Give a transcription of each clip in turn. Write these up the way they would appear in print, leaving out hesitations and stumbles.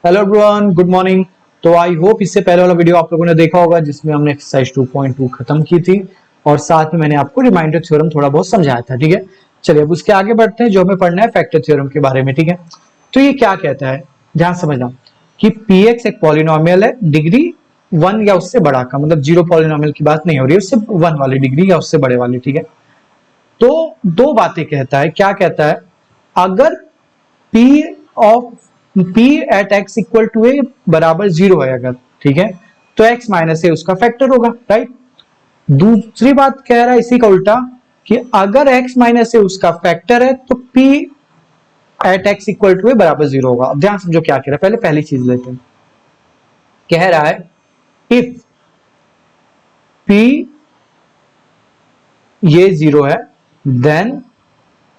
Hello everyone, good morning. तो I hope इससे पहले वाला वीडियो आप लोगों ने देखा होगा जिसमें हमने एक्सरसाइज 2.2 खत्म की थी और साथ में मैंने आपको रिमाइंडर थ्योरम थोड़ा बहुत समझाया था। ठीक है, चलिए अब उसके आगे बढ़ते हैं जो हमें पढ़ना है फैक्टर थ्योरम के बारे में। ठीक है, तो ये क्या कहता है, ध्यान समझना कि पी एक्स एक पॉलिनोमियल है डिग्री 1 या उससे बड़ा का, मतलब जीरो पॉलिनोमियल की बात नहीं हो रही है, उससे 1 वाली डिग्री या उससे बड़े वाली। ठीक है, तो दो बातें कहता है। क्या कहता है, अगर P of P at x equal to A बराबर 0 है अगर, ठीक है, तो x माइनस ए उसका फैक्टर होगा। राइट। दूसरी बात कह रहा है इसी का उल्टा कि अगर x माइनस ए उसका फैक्टर है तो P at x equal to A बराबर 0 होगा। अब ध्यान समझो क्या कह रहा है, पहली चीज लेते हैं। कह रहा है इफ P ये 0 है then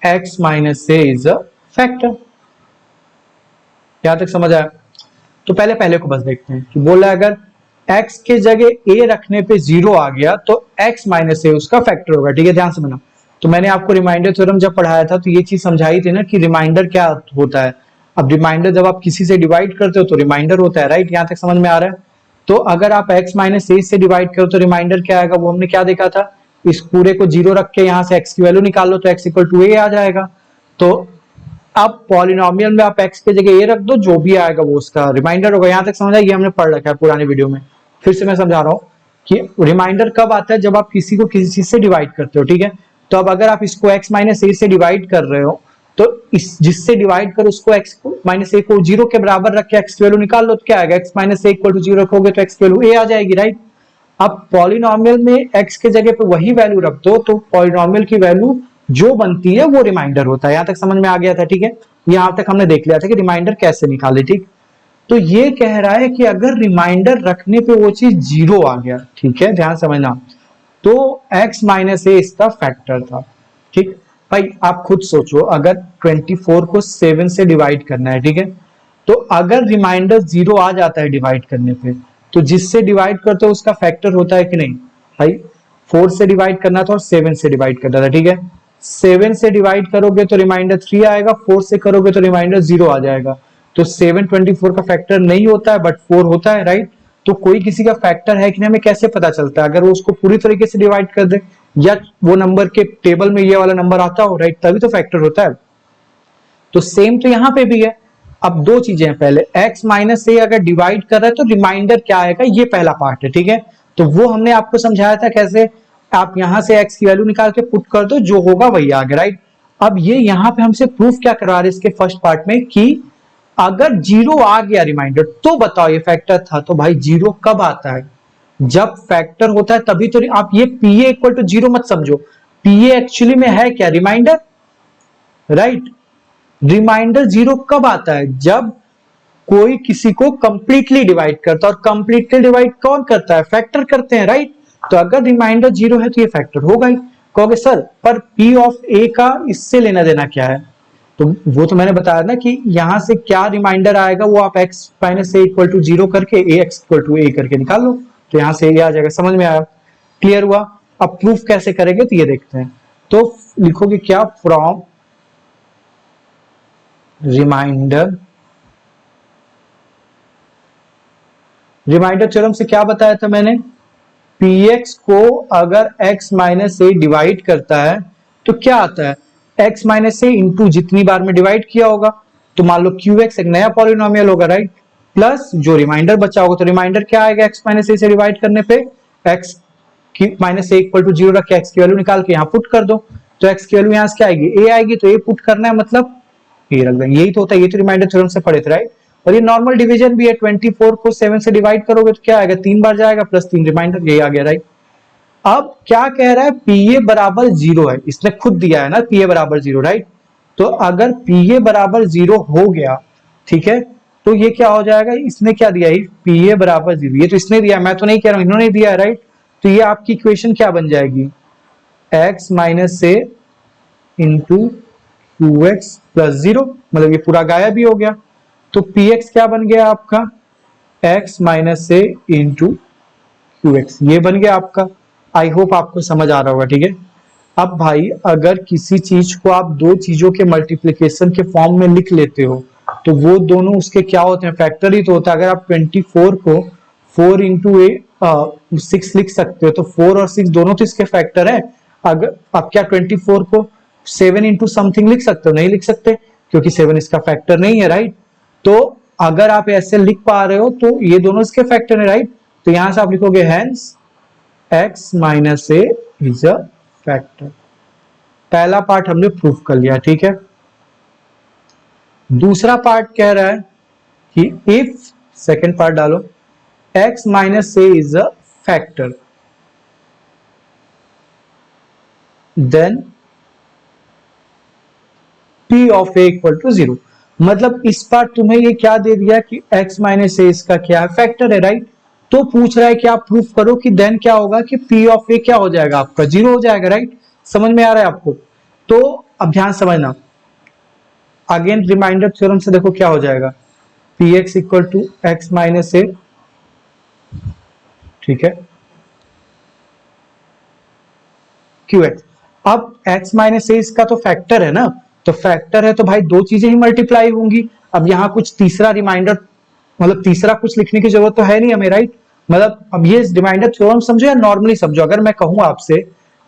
x minus a is a factor. यहां तक समझ आया? तो पहले को बस देखते हैं कि बोला अगर x के जगह a रखने पे 0 आ गया तो x माइनस ए उसका फैक्टर होगा। ठीक है, ध्यान समझना। तो मैंने आपको रिमाइंडर थ्योरम जब पढ़ाया था तो ये चीज समझाई थी ना कि रिमाइंडर क्या होता है। अब रिमाइंडर जब आप किसी से डिवाइड करते हो तो रिमाइंडर होता है। राइट, यहां तक समझ में आ रहा है? तो अगर आप x माइनस ए से डिवाइड करो तो रिमाइंडर क्या आएगा, वो हमने क्या देखा था। इस पूरे को 0 रख के यहां से x की वैल्यू निकाल लो तो x इक्वल टू ए आ जाएगा। तो अब पॉलिनोमियल में आप x के जगह a रख दो, जो भी आएगा वो उसका रिमाइंडर होगा। यहां तक समझ आया? ये हमने पढ़ रखा है पुराने वीडियो में। फिर से मैं समझा रहा हूं कि रिमाइंडर कब आता है, जब आप किसी को किसी चीज से डिवाइड करते हो। ठीक है, तो अब अगर आप इसको x माइनस ए से डिवाइड कर रहे हो तो इस जिससे डिवाइड करो उसको x माइनस ए को 0 के बराबर रख के x की वैल्यू निकाल लो तो क्या आएगा, x minus a equal to 0 रखोगे तो x की वैल्यू a आ जाएगी। राइट। अब पॉलिनोमियल में x के जगह पे वही वैल्यू रख दो तो पॉलिनोमियल की वैल्यू जो बनती है वो रिमाइंडर होता है। यहां तक समझ में आ गया था? ठीक है, यहां तक हमने देख लिया था कि रिमाइंडर कैसे निकाले। ठीक, तो ये कह रहा है कि अगर रिमाइंडर रखने पे वो चीज 0 आ गया, ठीक है, ध्यान समझना, तो x माइनस ए इसका फैक्टर था। ठीक भाई, आप खुद सोचो अगर 24 को 7 से डिवाइड करना है, ठीक है, तो अगर रिमाइंडर 0 आ जाता है डिवाइड करने पे तो जिससे डिवाइड करते हो उसका फैक्टर होता है कि नहीं भाई। 4 से डिवाइड करना था और 7 से डिवाइड करना था। ठीक है, 7 से डिवाइड करोगे तो रिमाइंडर 3 आएगा, 4 से करोगे तो रिमाइंडर 0 आ जाएगा। तो 7 24 का फैक्टर नहीं होता है बट 4 होता है। राइट। तो कोई किसी का फैक्टर है कि नहीं हमें कैसे पता चलता है, अगर वो उसको पूरी तरीके से डिवाइड कर दे या वो नंबर के टेबल में ये वाला नंबर आता हो, राइट, तभी तो फैक्टर होता है। तो सेम तो यहां पे भी है। अब दो चीजें हैं, पहले x माइनस से अगर डिवाइड कर रहा है तो रिमाइंडर क्या आएगा, ये पहला पार्ट है। ठीक है, तो वो हमने आपको समझाया था कैसे। आप यहां से x की वैल्यू निकाल के पुट कर दो, जो होगा वही आगे। राइट। अब ये यहां पे हमसे प्रूफ क्या करवा रहे इसके फर्स्ट पार्ट में कि अगर 0 आ गया रिमाइंडर तो बताओ ये फैक्टर था। तो भाई 0 कब आता है, जब फैक्टर होता है तभी तो। आप ये पी ए इक्वल टू 0 मत समझो, पी ए एक्चुअली में है क्या, रिमाइंडर। राइट। रिमाइंडर 0 कब आता है, जब कोई किसी को कंप्लीटली डिवाइड करता है, और कंप्लीटली डिवाइड कौन करता है, फैक्टर करते हैं। राइट। तो अगर रिमाइंडर 0 है तो ये फैक्टर होगा ही। कहोगे सर पर p ऑफ a का इससे लेना देना क्या है, तो वो तो मैंने बताया ना कि यहां से क्या रिमाइंडर आएगा वो आप x minus a equal to 0 करके ax इक्वल टू a करके निकाल लो, तो यहां से ये आ जाएगा। समझ में आया? क्लियर हुआ? अब प्रूफ कैसे करेंगे तो ये देखते हैं। तो लिखोगे क्या, फ्रॉम रिमाइंडर, रिमाइंडर थ्योरम से क्या बताया था मैंने, px को अगर x माइनस ए डिवाइड करता है तो क्या आता है, x माइनस ए इंटू जितनी बार में डिवाइड किया होगा। तो मान लो qx एक नया पॉलिनोमियल होगा। राइट। प्लस जो रिमाइंडर बचा होगा, तो रिमाइंडर क्या आएगा x माइनस ए से डिवाइड करने पे, x की माइनस ए इक्वल टू 0 रख के x की वैल्यू निकाल के यहाँ पुट कर दो, तो x की वैल्यू यहाँ से क्या आएगी, a आएगी, तो a पुट करना है मतलब ये रख देंगे। यही तो होता है, ये तो रिमाइंडर थ्योरम से पढ़े थे। राइट। और ये नॉर्मल डिवीजन भी है, 24 को 7 से डिवाइड करोगे तो क्या आएगा, 3 बार जाएगा प्लस 3 रिमाइंडर, यही आ गया। राइट। अब क्या कह रहा है, पीए बराबर 0 है, इसने खुद दिया है ना पीए बराबर 0। राइट। तो अगर पीए बराबर 0 हो गया, ठीक है, तो ये क्या हो जाएगा, इसने क्या दिया है, पीए बराबर 0, ये तो इसने दिया, मैं तो नहीं कह रहा हूं, इन्होंने दिया है। राइट। तो ये आपकी इक्वेशन क्या बन जाएगी, x माइनस ए इंटू टू एक्स प्लस 0, मतलब ये पूरा गायब भी हो गया। तो px क्या बन गया आपका, x माइनस ए इंटू क्यू एक्स, ये बन गया आपका। आई होप आपको समझ आ रहा होगा। ठीक है, अब भाई अगर किसी चीज को आप दो चीजों के मल्टीप्लीकेशन के फॉर्म में लिख लेते हो तो वो दोनों उसके क्या होते हैं, फैक्टर ही तो होता है। अगर आप 24 को 4 इंटू 6 लिख सकते हो तो 4 और 6 दोनों तो इसके फैक्टर है। अगर आप क्या 24 को 7 इंटू समथिंग लिख सकते हो, नहीं लिख सकते क्योंकि 7 इसका फैक्टर नहीं है, राइट। तो अगर आप ऐसे लिख पा रहे हो तो ये दोनों इसके फैक्टर है, राइट। तो यहां से आप लिखोगे hence x minus a is a factor. पहला पार्ट हमने प्रूफ कर लिया, ठीक है। दूसरा पार्ट कह रहा है कि इफ, सेकेंड पार्ट डालो, x minus a is a factor then p of a equal to 0। मतलब इस बार तुम्हें ये क्या दे दिया कि x माइनस ए इसका क्या है, फैक्टर है, राइट। तो पूछ रहा है कि आप प्रूफ करो कि देन क्या होगा कि p ऑफ a क्या हो जाएगा, आपका 0 हो जाएगा, राइट। समझ में आ रहा है आपको। तो अब ध्यान समझना, अगेन रिमाइंडर थ्योरम से देखो क्या हो जाएगा, px equal to X minus A, ठीक है, qx। अब x माइनस ए इसका तो फैक्टर है ना, तो फैक्टर है तो भाई दो चीजें ही मल्टीप्लाई होंगी। अब यहाँ कुछ तीसरा रिमाइंडर, मतलब तीसरा कुछ लिखने की जरूरत तो है नहीं हमें, राइट। मतलब अब ये रिमाइंडर थ्योरम समझो या नॉर्मली समझो, अगर मैं कहूं आपसे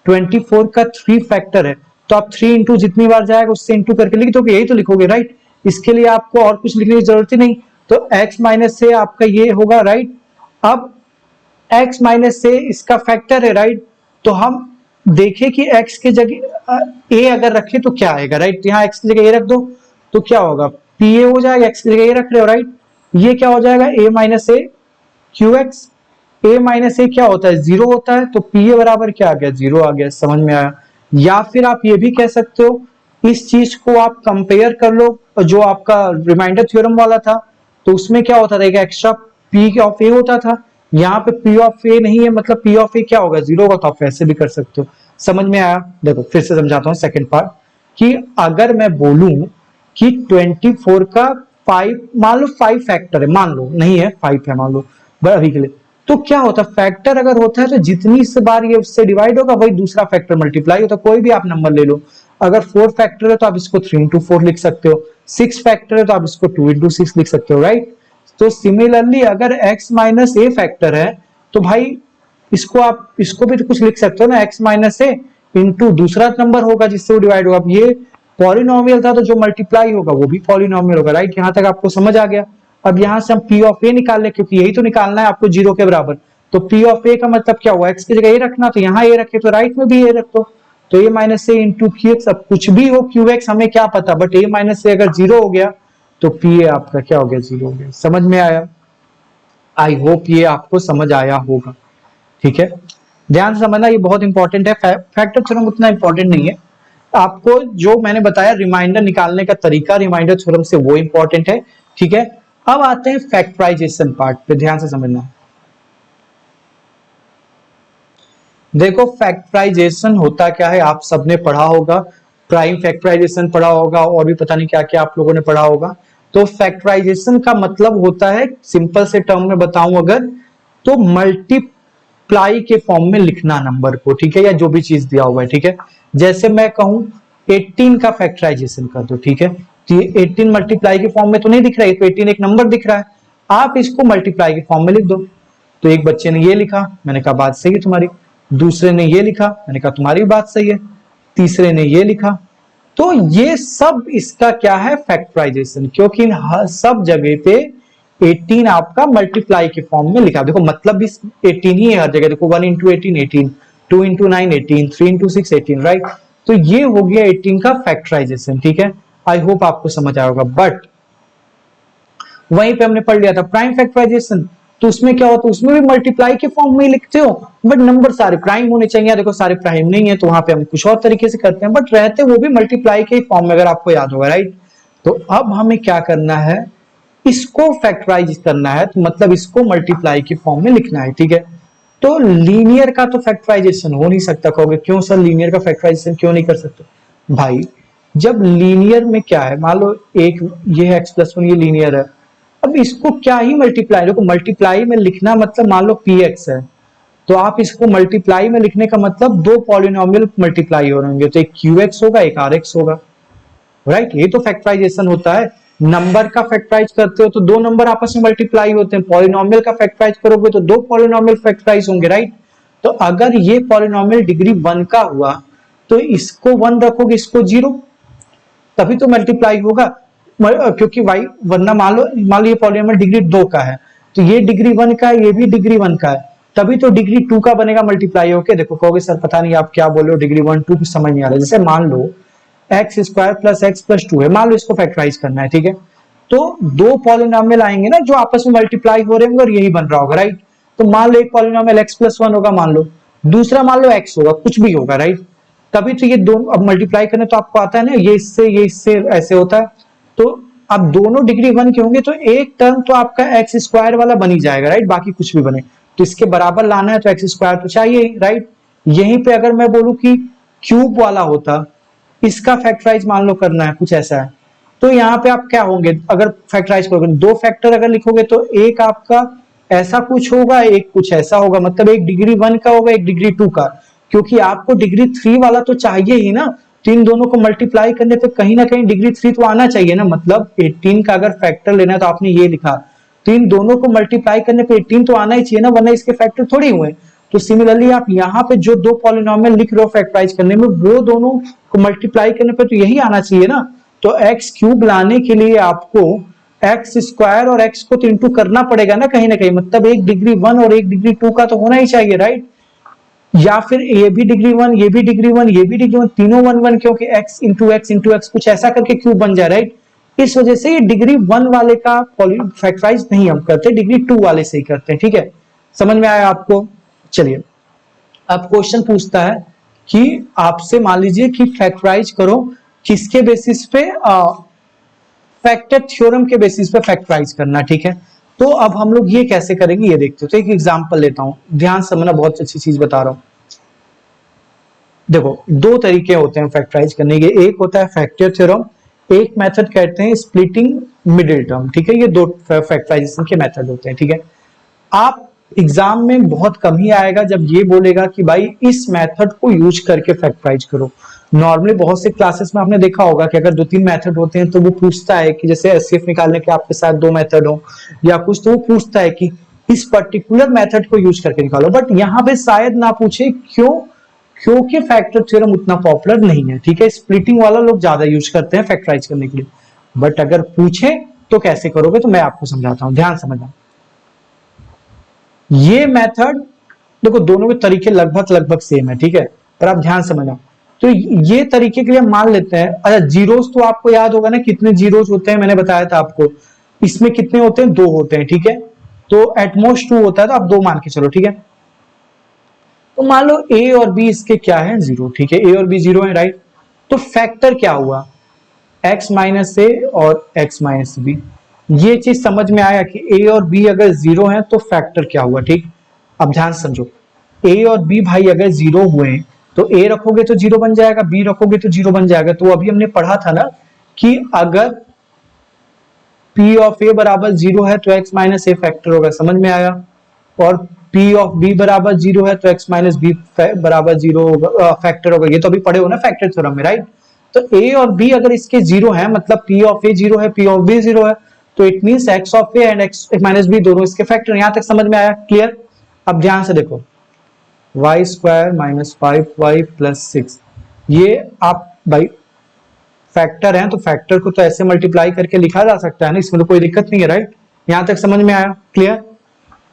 24 का 3 फैक्टर है तो आप 3 इंटू जितनी बार जाएगा उससे इंटू करके लिख दोगे, यही तो लिखोगे, राइट। इसके लिए आपको और कुछ लिखने की जरूरत ही नहीं। तो x माइनस से आपका ये होगा, राइट। अब x माइनस से इसका फैक्टर है, राइट। तो हम देखें कि x की जगह a अगर रखे तो क्या आएगा, राइट। यहाँ x की जगह a रख दो तो क्या होगा, pa हो जाएगा, x की जगह a रख रहे हो, राइट। ये क्या हो जाएगा, a minus A Q X. a minus A क्या होता है, 0 होता है, तो pa बराबर क्या आ गया, 0 आ गया। समझ में आया। या फिर आप ये भी कह सकते हो, इस चीज को आप कंपेयर कर लो जो आपका रिमाइंडर थ्योरम वाला था, तो उसमें क्या होता था, एक्स्ट्रा p ऑफ a होता था। यहाँ पे p ऑफ a नहीं है, मतलब p ऑफ a क्या होगा, 0 होगा। तो आप ऐसे भी कर सकते हो। समझ में आया। देखो फिर से समझाता हूँ सेकंड पार्ट, कि अगर मैं बोलूं कि 24 का 5, मान लो 5 फैक्टर है, मान लो नहीं है 5 है मान लो अभी के लिए, तो क्या होता है, फैक्टर अगर होता है तो जितनी से बार ये उससे डिवाइड होगा वही दूसरा फैक्टर मल्टीप्लाई होता है। कोई भी आप नंबर ले लो, अगर 4 फैक्टर है तो आप इसको 3 इंटू 4 लिख सकते हो, 6 फैक्टर है तो आप इसको 2 इंटू 6 लिख सकते हो, राइट। तो सिमिलरली अगर x माइनस ए फैक्टर है तो भाई इसको आप इसको भी तो कुछ लिख सकते हो ना, x माइनस ए इंटू दूसरा नंबर होगा जिससे वो डिवाइड होगा। अब ये पॉलिनोमियल था तो जो मल्टीप्लाई होगा वो भी पॉलिनोमियल होगा, राइट। यहां तक आपको समझ आ गया। अब यहां से हम p ऑफ ए निकाल ले, क्योंकि यही तो निकालना है आपको 0 के बराबर। तो p ऑफ ए का मतलब क्या हुआ, x की जगह ए रखना, तो यहाँ ए रखे तो राइट में भी ए रख दो। तो a minus A into Q x, अब कुछ भी हो क्यू एक्स हमें क्या पता, बट a माइनस ए अगर 0 हो गया तो p ए आपका क्या हो गया, 0 हो गया। समझ में आया। आई होप ये आपको समझ आया होगा, ठीक है। ध्यान से समझना, ये बहुत इंपॉर्टेंट है। फैक्टर थ्योरम उतना इंपॉर्टेंट नहीं है, आपको जो मैंने बताया रिमाइंडर निकालने का तरीका रिमाइंडर थ्योरम से वो इंपॉर्टेंट है, ठीक है। अब आते हैं फैक्टराइजेशन पार्ट पे, ध्यान से समझना। देखो फैक्टराइजेशन होता क्या है, आप सबने पढ़ा होगा, प्राइम फैक्टराइजेशन पढ़ा होगा और भी पता नहीं क्या क्या आप लोगों ने पढ़ा होगा। तो फैक्टराइजेशन का मतलब होता है, सिंपल से टर्म में बताऊं अगर, तो मल्टीप्लाई के फॉर्म में लिखना नंबर को, ठीक है, या जो भी चीज दिया हुआ है, ठीक है। जैसे मैं कहूं 18 का फैक्टराइजेशन कर दो, ठीक है, तो ये 18 मल्टीप्लाई के फॉर्म में तो नहीं दिख रहा है, तो 18 एक नंबर दिख रहा है, आप इसको मल्टीप्लाई के फॉर्म में लिख दो। तो एक बच्चे ने ये लिखा, मैंने कहा बात सही है तुम्हारी। दूसरे ने ये लिखा, मैंने कहा तुम्हारी भी बात सही है। तीसरे ने ये लिखा। तो ये सब इसका क्या है, फैक्टराइजेशन, क्योंकि इन सब जगह पे 18 आपका मल्टीप्लाई के फॉर्म में लिखा। देखो मतलब भी 18 ही है हर जगह, देखो 1 इंटू 18 18, 2 इंटू 9 18, 3 इंटू 6 18, राइट। तो ये हो गया 18 का फैक्टराइजेशन, ठीक है। आई होप आपको समझ आया होगा। बट वहीं पे हमने पढ़ लिया था प्राइम फैक्टराइजेशन, तो उसमें क्या होता है, उसमें भी मल्टीप्लाई के फॉर्म में ही लिखते हो, बट नंबर सारे प्राइम होने चाहिए। देखो सारे प्राइम नहीं है तो वहां पे हम कुछ और तरीके से करते हैं, बट रहते वो भी मल्टीप्लाई के फॉर्म में, अगर आपको याद होगा, राइट। तो अब हमें क्या करना है, इसको फैक्टराइज करना है, तो मतलब इसको मल्टीप्लाई के फॉर्म में लिखना है, ठीक है। तो लीनियर का तो फैक्टराइजेशन हो नहीं सकता। कहोगे क्यों सर, लीनियर का फैक्टराइजेशन क्यों नहीं कर सकते भाई। जब लीनियर में क्या है, मान लो एक ये है x+1, ये लीनियर है। अब इसको क्या ही मल्टीप्लाई, देखो मल्टीप्लाई में लिखना मतलब मान लो px है, तो आप इसको मल्टीप्लाई में लिखने का मतलब दो पॉलिनोमियल मल्टीप्लाई हो रहे होंगे, तो एक qx होगा एक rx होगा, राइट। ये तो फैक्टराइजेशन होता है। नंबर का फैक्टराइज करते हो तो दो नंबर आपस में मल्टीप्लाई होते हैं, पॉलिनोमियल का फैक्टराइज करोगे तो दो पॉलिनोमियल फैक्टराइज होंगे, राइट। तो अगर ये पॉलिनोमियल डिग्री 1 का हुआ तो इसको 1 रखोगे, इसको 0, तभी तो मल्टीप्लाई होगा। क्योंकि वाई, वरना मान लो ये पॉलिनोमियल डिग्री 2 का है तो ये डिग्री 1 का है, ये भी डिग्री 1 का है, तभी तो डिग्री 2 का बनेगा मल्टीप्लाई होके। देखो कहोगे सर पता नहीं आप क्या बोल रहे हो, डिग्री 1 2 की समझ नहीं आ रहा। जैसे मान लो X square plus X plus 2 है, मान लो इसको फैक्टराइज करना है, ठीक है। तो दो पॉलिनोमियल आएंगे ना जो आपस में मल्टीप्लाई हो रहे होंगे और यही बन रहा होगा, राइट। तो मान लो एक पॉलिनोमियल एक्स प्लस 1 होगा, मान लो दूसरा मान लो एक्स होगा, कुछ भी होगा, राइट। तभी तो ये दोनों अब मल्टीप्लाई करने तो आपको आता है ना, ये इससे ऐसे होता है। तो अब दोनों डिग्री 1 के होंगे तो एक टर्म तो आपका एक्स स्क्वायर वाला बन ही जाएगा, राइट, बाकी कुछ भी बने। तो इसके बराबर लाना है तो एक्स स्क्वायर तो चाहिए, राइट। यहीं पे अगर मैं बोलूं कि क्यूब वाला होता, इसका फैक्टराइज मान लो करना है, कुछ ऐसा है, तो यहाँ पे आप क्या होंगे, अगर फैक्टराइज करोगे दो फैक्टर अगर लिखोगे तो एक आपका ऐसा कुछ होगा, एक कुछ ऐसा होगा, मतलब एक डिग्री 1 का होगा, एक डिग्री 2 का। क्योंकि आपको डिग्री 3 वाला तो चाहिए ही ना, तो इन दोनों को मल्टीप्लाई करने पे कहीं ना कहीं डिग्री 3 तो आना चाहिए ना। मतलब 18 का अगर फैक्टर लेना है तो आपने ये लिखा, तो इन दोनों को मल्टीप्लाई करने पे 18 तो आना ही चाहिए ना, वरना इसके फैक्टर थोड़ी हुए। तो सिमिलरली आप यहाँ पे जो दो पॉलिनोमियल लिख रहे हो फैक्टराइज करने में, वो दोनों को मल्टीप्लाई करने पे तो यही आना चाहिए ना। तो एक्स क्यूब लाने के लिए आपको एक्स स्क्वायर और एक्स को तो इंटू करना पड़ेगा ना कहीं ना कहीं, मतलब एक डिग्री 1 और एक डिग्री 2 का तो होना ही चाहिए, राइट। या फिर ये भी डिग्री 1, ये भी डिग्री 1, ये भी डिग्री 1, तीनों 1 1, क्योंकि x into x into x कुछ ऐसा करके क्यूब बन जाए, राइट। इस वजह से ये डिग्री 1 वाले का फैक्टराइज नहीं हम करते, डिग्री 2 वाले से ही करते हैं, ठीक है। समझ में आया आपको? चलिए अब क्वेश्चन पूछता है कि आपसे मान लीजिए कि फैक्टराइज करो किसके बेसिस पे, फैक्टर थ्योरम के बेसिस पे फैक्टराइज करना, ठीक है। तो अब हम लोग ये कैसे करेंगे ये देखते हो। तो एक एग्जांपल लेता हूं, ध्यान से समझना, बहुत अच्छी चीज बता रहा हूं। देखो दो तरीके होते हैं फैक्टराइज करने के, एक होता है फैक्टर थ्योरम, एक मेथड कहते हैं स्प्लिटिंग मिडिल टर्म, ठीक है। ये दो फैक्टराइजेशन के मेथड होते हैं, ठीक है। आप एग्जाम में बहुत कम ही आएगा जब ये बोलेगा कि भाई इस मेथड को यूज करके फैक्टराइज करो। नॉर्मली बहुत से क्लासेस में आपने देखा होगा कि अगर 2-3 मेथड होते हैं तो वो पूछता है कि जैसे एचसीएफ निकालने के आपके साथ 2 मेथड हो या कुछ, तो वो पूछता है कि इस पर्टिकुलर मेथड को यूज करके निकालो। बट यहाँ पे शायद ना पूछे, क्यों? क्योंकि फैक्टर थ्योरम उतना पॉपुलर नहीं है, ठीक है। स्प्लिटिंग वाला लोग ज्यादा यूज करते हैं फैक्टराइज करने के लिए। बट अगर पूछे तो कैसे करोगे, तो मैं आपको समझाता हूं, ध्यान समझना। ये मेथड देखो दोनों के तरीके लगभग सेम है, ठीक है, पर आप ध्यान समझना। तो ये तरीके के लिए मान लेते हैं, अच्छा जीरोस तो आपको याद होगा ना, कितने जीरोस होते हैं, मैंने बताया था आपको। इसमें कितने होते हैं? 2 होते हैं, ठीक है। तो एटमोस्ट 2 होता है, तो आप 2 मान के चलो, ठीक है। तो मान लो ए और बी इसके क्या है? 0, ठीक है। ए और बी 0 है, राइट। तो फैक्टर क्या हुआ? x माइनस ए और x माइनस बी। ये चीज समझ में आया कि a और b अगर 0 है तो फैक्टर क्या हुआ, ठीक। अब ध्यान समझो, a और b भाई अगर 0 हुए तो a रखोगे तो 0 बन जाएगा, b रखोगे तो 0 बन जाएगा। तो अभी हमने पढ़ा था ना कि अगर p ऑफ a बराबर 0 है तो x माइनस ए फैक्टर होगा, समझ में आया। और p ऑफ b बराबर 0 है तो x माइनस बी बराबर 0 होगा, फैक्टर होगा। ये तो अभी पढ़े हो ना फैक्टर थ्योरम में, राइट। तो a और b अगर इसके 0 है, मतलब p ऑफ a 0 है, p ऑफ b 0 है, तो it means x of a and x minus b दोनों इसके फैक्टर। यहां तक समझ में आया? क्लियर? अब ध्यान से देखो, y square minus 5y plus 6, ये आप भाई फैक्टर हैं तो फैक्टर को तो ऐसे मल्टीप्लाई करके लिखा जा सकता है ना, इसमें तो कोई दिक्कत नहीं है, राइट। यहां तक समझ में आया? क्लियर?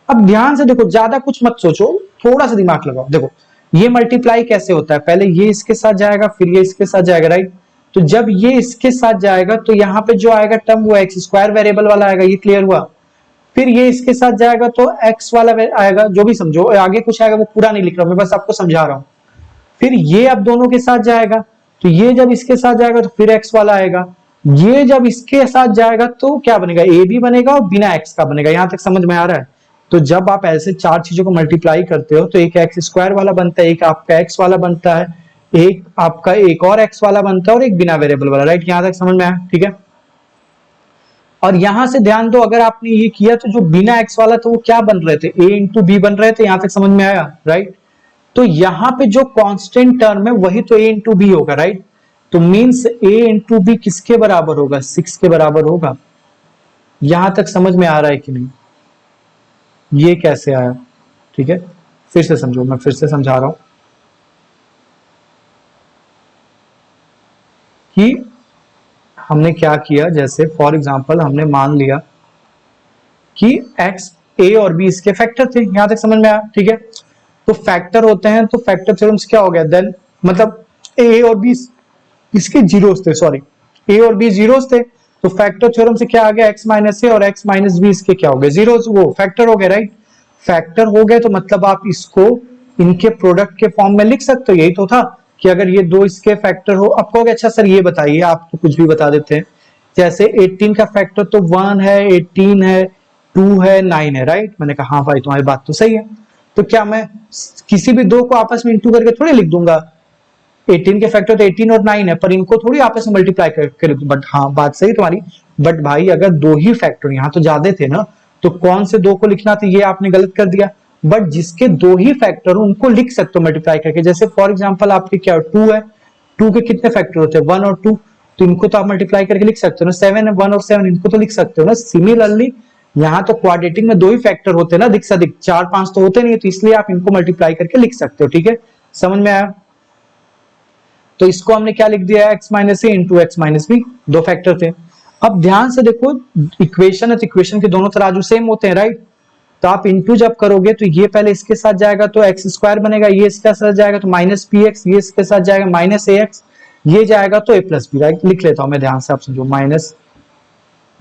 अब ध्यान से देखो, ज्यादा कुछ मत सोचो, थोड़ा सा दिमाग लगाओ। देखो ये मल्टीप्लाई कैसे होता है, पहले ये इसके साथ जाएगा, फिर ये इसके साथ जाएगा, राइट। तो जब ये इसके साथ जाएगा तो यहाँ पे जो आएगा टर्म वो एक्स स्क्वायर वेरिएबल वाला आएगा, ये क्लियर हुआ। फिर ये इसके साथ जाएगा तो एक्स वाला आएगा, जो भी समझो, आगे कुछ आएगा वो पूरा नहीं लिख रहा हूं मैं, बस आपको समझा रहा हूं। फिर ये अब दोनों के साथ जाएगा, तो ये जब इसके साथ जाएगा तो फिर एक्स वाला आएगा। ये जब इसके साथ जाएगा तो क्या बनेगा? ए भी बनेगा और बिना एक्स का बनेगा। यहां तक समझ में आ रहा है? तो जब आप ऐसे 4 चीजों को मल्टीप्लाई करते हो तो एक एक्स स्क्वायर वाला बनता है, एक आपका एक्स वाला बनता है, एक आपका एक और एक्स वाला बनता है और एक बिना वेरिएबल वाला, राइट। यहां तक समझ में आया? ठीक है। और यहां से ध्यान दो, अगर आपने ये किया तो जो बिना एक्स वाला था वो क्या बन रहे थे? ए इंटू बी बन रहे थे। यहां तक समझ में आया, राइट। तो यहां पे जो कांस्टेंट टर्म है वही तो ए इंटू बी होगा, राइट। तो मीन्स a इंटू बी किसके बराबर होगा, 6 के बराबर होगा। यहां तक समझ में आ रहा है कि नहीं, ये कैसे आया, ठीक है फिर से समझो, मैं फिर से समझा रहा हूं कि हमने क्या किया। जैसे फॉर एग्जांपल हमने मान लिया कि x a और b इसके फैक्टर थे, यहां तक समझ में आया, ठीक है। तो फैक्टर होते हैं तो फैक्टर थ्योरम से क्या हो गया, देन मतलब a और b इसके जीरोस थे, सॉरी a और b जीरोस थे, तो फैक्टर थ्योरम से क्या आ गया, x माइनस ए और x माइनस बी इसके क्या हो गए, जीरोस, वो फैक्टर हो गए, राइट। फैक्टर हो गए तो मतलब आप इसको इनके प्रोडक्ट के फॉर्म में लिख सकते हो, यही तो था कि अगर ये दो इसके फैक्टर हो। आप कहोगे अच्छा सर ये बताइए, आप तो कुछ भी बता देते हैं, जैसे 18 का फैक्टर तो 1 है, 18 है, 2 है, 9 है, राइट। मैंने कहा हाँ भाई तुम्हारी बात तो सही है, तो क्या मैं किसी भी दो को आपस में इंटू करके थोड़ी लिख दूंगा, 18 के फैक्टर तो 18 और 9 है, पर इनको थोड़ी आपस में मल्टीप्लाई करके लिख दूं। बट हाँ बात सही तुम्हारी, बट भाई अगर दो ही फैक्टर, यहाँ तो ज्यादा थे ना, तो कौन से दो को लिखना था, ये आपने गलत कर दिया। बट जिसके दो ही फैक्टर हो उनको लिख सकते हो मल्टीप्लाई करके। जैसे फॉर एग्जांपल आपके क्या 2 है, 2 के कितने फैक्टर होते हैं, 1 और 2, तो इनको तो आप मल्टीप्लाई करके लिख सकते हो ना। 7 है, 1 और 7 इनको तो लिख सकते हो ना। सिमिलरली यहाँ तो क्वाड्रेटिक में दो ही फैक्टर होते हैं ना, अधिक से अधिक 4 5 तो होते नहीं, तो इसलिए आप इनको मल्टीप्लाई करके लिख सकते हो, ठीक है समझ में आया। तो इसको हमने क्या लिख दिया, x माइनस ए इंटू एक्स माइनस बी, दो फैक्टर थे। अब ध्यान से देखो, इक्वेशन है तो इक्वेशन के दोनों तराजू सेम होते हैं, राइट। तो आप इंटू जब करोगे तो ये पहले इसके साथ जाएगा तो एक्स स्क्वायर बनेगा, ये इसके साथ जाएगा तो माइनस पी एक्स, ये इसके साथ जाएगा माइनस ए एक्स, ये जाएगा तो ए प्लस बी, राइट। लिख लेता हूं मैं ध्यान से, आप समझो, minus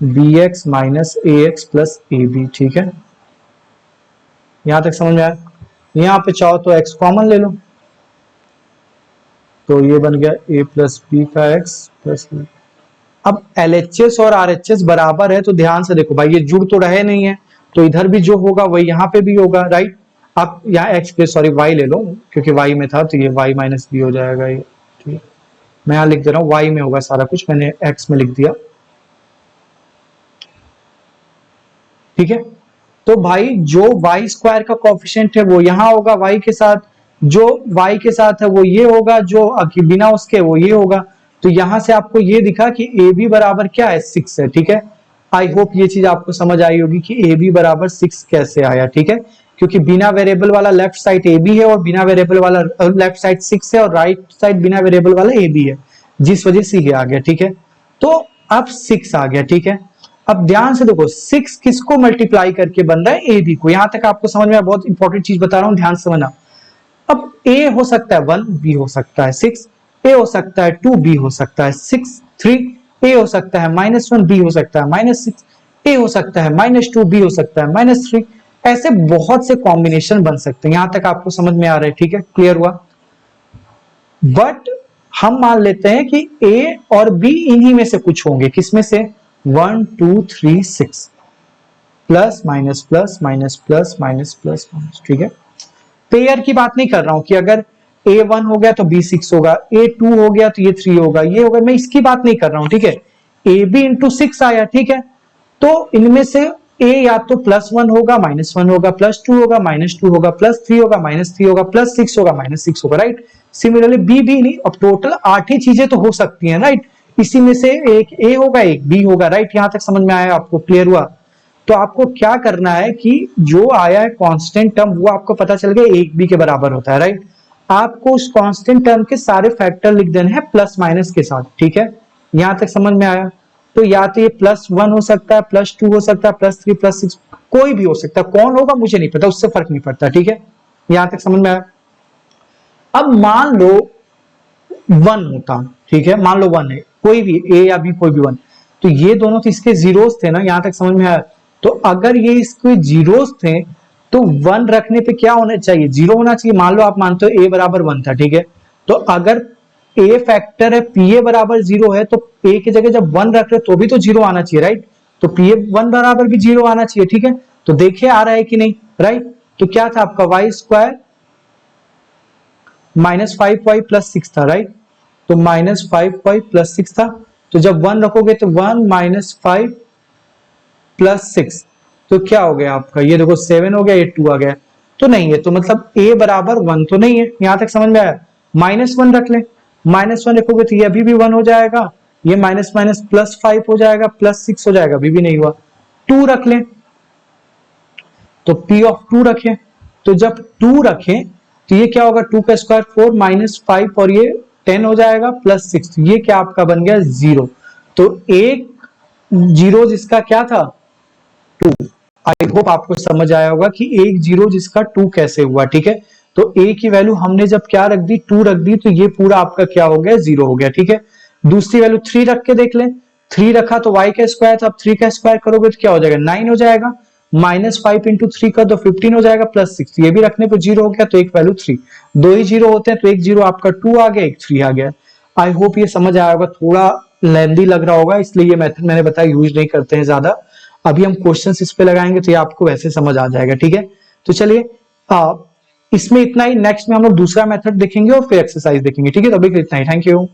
b x minus a x plus a b, ठीक है यहां तक समझ में आया। यहां पे चाहो तो एक्स कॉमन ले लो, तो ये बन गया a प्लस बी का x प्लस बी। अब LHS और RHS बराबर है, तो ध्यान से देखो भाई, ये जुड़ तो रहे नहीं है, तो इधर भी जो होगा वही यहाँ पे भी होगा, राइट। आप यहाँ x पे सॉरी y ले लो, क्योंकि y में था तो ये y माइनस बी हो जाएगा, ये ठीक है। मैं यहाँ लिख दे रहा हूँ y में होगा सारा कुछ, मैंने x में लिख दिया, ठीक है। तो भाई जो y स्क्वायर का कोफिशिएंट है वो यहाँ होगा y के साथ, जो y के साथ है वो ये होगा, जो बिना उसके वो ये होगा। तो यहां से आपको ये दिखा कि ए बी बराबर क्या है, 6 है, ठीक है। आई होप ये चीज आपको समझ आई होगी कि ए बी बराबर 6 कैसे आया, ठीक है। क्योंकि बिना वेरिएबल वाला लेफ्ट साइड ए बी है और बिना वेरिएबल वाला लेफ्ट साइड 6 है और राइट साइड बिना वेरिएबल वाला ए बी है, जिस वजह से ये आ गया, ठीक है। तो अब 6 आ गया, ठीक है। अब ध्यान से देखो 6 किसको मल्टीप्लाई करके बन रहा है, ए बी को। यहां तक आपको समझ में, बहुत इंपॉर्टेंट चीज बता रहा हूं, ध्यान से समझना। अब ए हो सकता है 1, बी हो सकता है 6, ए हो सकता है 2, बी हो सकता है 6 3, ए हो सकता है -1, बी हो सकता है -6, ए हो सकता है -2, बी हो सकता है -3। ऐसे बहुत से कॉम्बिनेशन बन सकते हैं, यहां तक आपको समझ में आ रहा है, ठीक है क्लियर हुआ। बट हम मान लेते हैं कि ए और बी इन्हीं में से कुछ होंगे, किसमें से, 1 2 3 6, plus minus plus minus plus minus plus minus, ठीक है। पेयर की बात नहीं कर रहा हूं कि अगर A1 हो गया तो B6 होगा, A2 हो गया तो ये 3 होगा, ये होगा, मैं इसकी बात नहीं कर रहा हूं, ठीक है। AB इंटू 6 आया, ठीक है। तो इनमें से A या तो +1 होगा, -1 होगा, +2 होगा, -2 होगा, +3 होगा, -3 होगा, +6 होगा, -6 होगा, राइट। सिमिलरली B भी नहीं, अब टोटल 8 ही चीजें तो हो सकती हैं, राइट। इसी में से एक A होगा, एक B होगा, राइट। यहां तक समझ में आया आपको, क्लियर हुआ। तो आपको क्या करना है कि जो आया है कांस्टेंट टर्म वो आपको पता चल गया एक बी के बराबर होता है, राइट। आपको उस कांस्टेंट टर्म के सारे फैक्टर लिख देने हैं प्लस माइनस के साथ, ठीक है। यहां तक समझ में आया। तो या तो ये +1 हो सकता है, +2 हो सकता है, +3 +6, कोई भी हो सकता है, कौन होगा मुझे नहीं पता, उससे फर्क नहीं पड़ता, ठीक है। यहां तक समझ में आया। अब मान लो 1 होता, ठीक है, मान लो 1 है, कोई भी ए या बी कोई भी 1, तो ये दोनों तो इसके जीरोस थे ना, यहां तक समझ में आया। तो अगर ये इसके जीरोस थे तो 1 रखने पे क्या होना चाहिए, 0 होना चाहिए। मान लो आप मानते हो a बराबर 1 था, ठीक है। तो अगर a फैक्टर है pa बराबर 0 है, तो a की जगह जब 1 रख रहे तो भी तो 0 आना चाहिए, राइट। तो pa 1 बराबर भी 0 आना चाहिए, ठीक है। तो देखिए आ रहा है कि नहीं, राइट। तो क्या था आपका y स्क्वायर -5y + 6 था, राइट। तो -5y + 6 था। तो जब 1 रखोगे तो 1 -5 + 6, तो क्या हो गया आपका, ये देखो 7 हो गया, ये 2 आ गया। तो नहीं है, तो मतलब a बराबर 1 तो नहीं है, यहां तक समझ में आया। -1 रख ले, -1 रखोगे तो ये अभी भी 1 हो जाएगा, ये माइनस माइनस +5 हो जाएगा, +6 हो जाएगा, अभी भी नहीं हुआ। 2 रख लें तो P ऑफ 2 रखें, तो जब 2 रखें तो ये क्या होगा, 2 का स्क्वायर 4 -5 और ये 10 हो जाएगा +6, ये क्या आपका बन गया 0। तो एक 0 जिसका क्या था 2। आई होप आपको समझ आया होगा कि एक 0 जिसका 2 कैसे हुआ। ठीक है, तो a की वैल्यू हमने जब क्या रख दी 2 रख दी, तो ये पूरा आपका क्या हो गया 0 हो गया। ठीक है, दूसरी वैल्यू 3 रख के देख लें, 3 रखा तो y का स्क्वायर था, अब 3 का स्क्वायर करोगे तो क्या हो जाएगा 9 हो जाएगा, -5 इंटू 3 का तो 15 हो जाएगा, +6 ये भी रखने पर 0 हो गया, तो एक वैल्यू 3। दो ही 0 होते हैं तो एक 0 आपका 2 आ गया, एक 3 आ गया। आई होप ये समझ आया होगा, थोड़ा लेंदी लग रहा होगा इसलिए ये मेथड मैंने बताया यूज नहीं करते हैं ज्यादा। अभी हम क्वेश्चंस इस पे लगाएंगे तो ये आपको वैसे समझ आ जाएगा। ठीक है, तो चलिए इसमें इतना ही, नेक्स्ट में हम लोग दूसरा मेथड देखेंगे और फिर एक्सरसाइज देखेंगे। ठीक है, तो अभी इतना ही, थैंक यू।